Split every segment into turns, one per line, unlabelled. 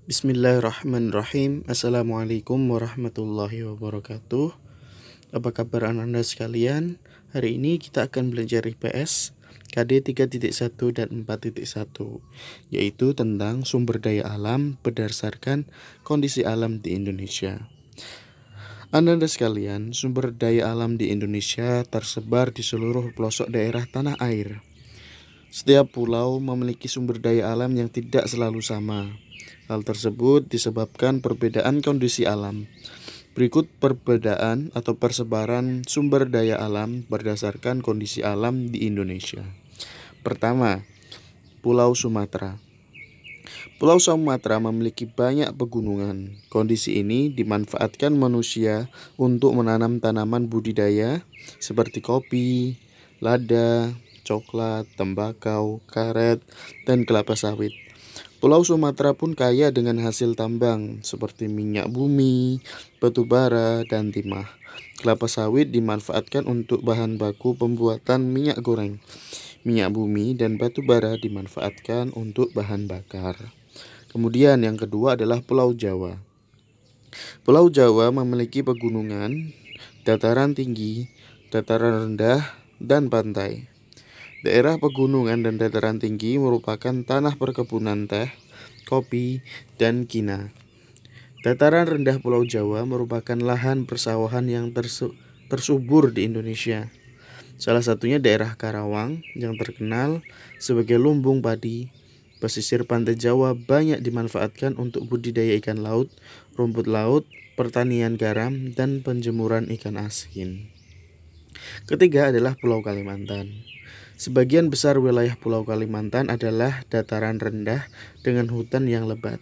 Bismillahirrahmanirrahim. Assalamualaikum warahmatullahi wabarakatuh. Apa kabar anak-anak sekalian? Hari ini kita akan belajar IPS KD 3.1 dan 4.1, yaitu tentang sumber daya alam berdasarkan kondisi alam di Indonesia. Anak-anak sekalian, sumber daya alam di Indonesia tersebar di seluruh pelosok daerah tanah air. Setiap pulau memiliki sumber daya alam yang tidak selalu sama. Hal tersebut disebabkan perbedaan kondisi alam. Berikut perbedaan atau persebaran sumber daya alam berdasarkan kondisi alam di Indonesia. Pertama, Pulau Sumatera. Pulau Sumatera memiliki banyak pegunungan. Kondisi ini dimanfaatkan manusia untuk menanam tanaman budidaya seperti kopi, lada, coklat, tembakau, karet, dan kelapa sawit. Pulau Sumatera pun kaya dengan hasil tambang seperti minyak bumi, batu bara, dan timah. Kelapa sawit dimanfaatkan untuk bahan baku pembuatan minyak goreng. Minyak bumi dan batu bara dimanfaatkan untuk bahan bakar. Kemudian yang kedua adalah Pulau Jawa. Pulau Jawa memiliki pegunungan, dataran tinggi, dataran rendah, dan pantai. Daerah pegunungan dan dataran tinggi merupakan tanah perkebunan teh, kopi, dan kina. Dataran rendah Pulau Jawa merupakan lahan persawahan yang tersubur di Indonesia. Salah satunya daerah Karawang yang terkenal sebagai lumbung padi. Pesisir pantai Jawa banyak dimanfaatkan untuk budidaya ikan laut, rumput laut, pertanian garam, dan penjemuran ikan asin. Ketiga adalah Pulau Kalimantan. Sebagian besar wilayah Pulau Kalimantan adalah dataran rendah dengan hutan yang lebat.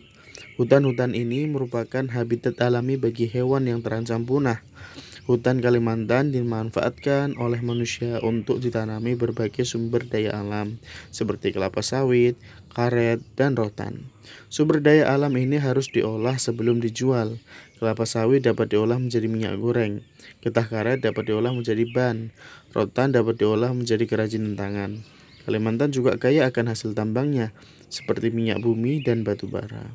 Hutan-hutan ini merupakan habitat alami bagi hewan yang terancam punah. Hutan Kalimantan dimanfaatkan oleh manusia untuk ditanami berbagai sumber daya alam seperti kelapa sawit, karet, dan rotan. Sumber daya alam ini harus diolah sebelum dijual. Kelapa sawit dapat diolah menjadi minyak goreng. Getah karet dapat diolah menjadi ban. Rotan dapat diolah menjadi kerajinan tangan. Kalimantan juga kaya akan hasil tambangnya seperti minyak bumi dan batu bara.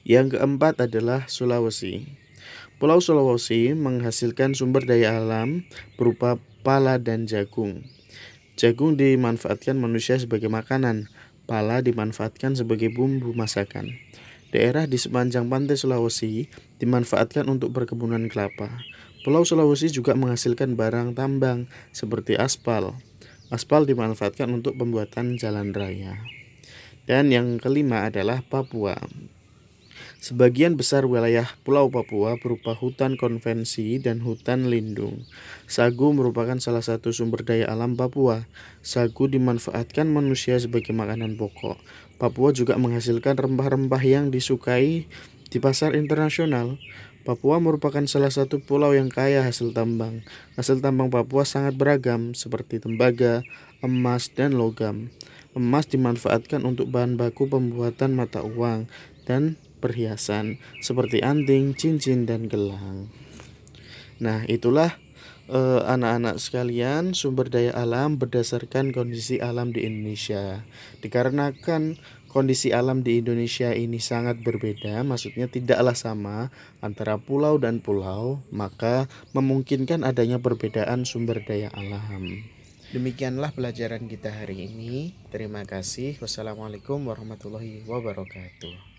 Yang keempat adalah Sulawesi. Pulau Sulawesi menghasilkan sumber daya alam berupa pala dan jagung. Jagung dimanfaatkan manusia sebagai makanan, pala dimanfaatkan sebagai bumbu masakan. Daerah di sepanjang pantai Sulawesi dimanfaatkan untuk perkebunan kelapa. Pulau Sulawesi juga menghasilkan barang tambang seperti aspal. Aspal dimanfaatkan untuk pembuatan jalan raya. Dan yang kelima adalah Papua. Sebagian besar wilayah Pulau Papua berupa hutan konvensi dan hutan lindung. Sagu merupakan salah satu sumber daya alam Papua. Sagu dimanfaatkan manusia sebagai makanan pokok. Papua juga menghasilkan rempah-rempah yang disukai di pasar internasional. Papua merupakan salah satu pulau yang kaya hasil tambang. Hasil tambang Papua sangat beragam seperti tembaga, emas, dan logam. Emas dimanfaatkan untuk bahan baku pembuatan mata uang dan perhiasan seperti anting, cincin, dan gelang. Nah, itulah anak-anak sekalian, sumber daya alam berdasarkan kondisi alam di Indonesia. Dikarenakan kondisi alam di Indonesia ini sangat berbeda, maksudnya tidaklah sama antara pulau dan pulau, maka memungkinkan adanya perbedaan sumber daya alam. Demikianlah pelajaran kita hari ini. Terima kasih. Wassalamualaikum warahmatullahi wabarakatuh.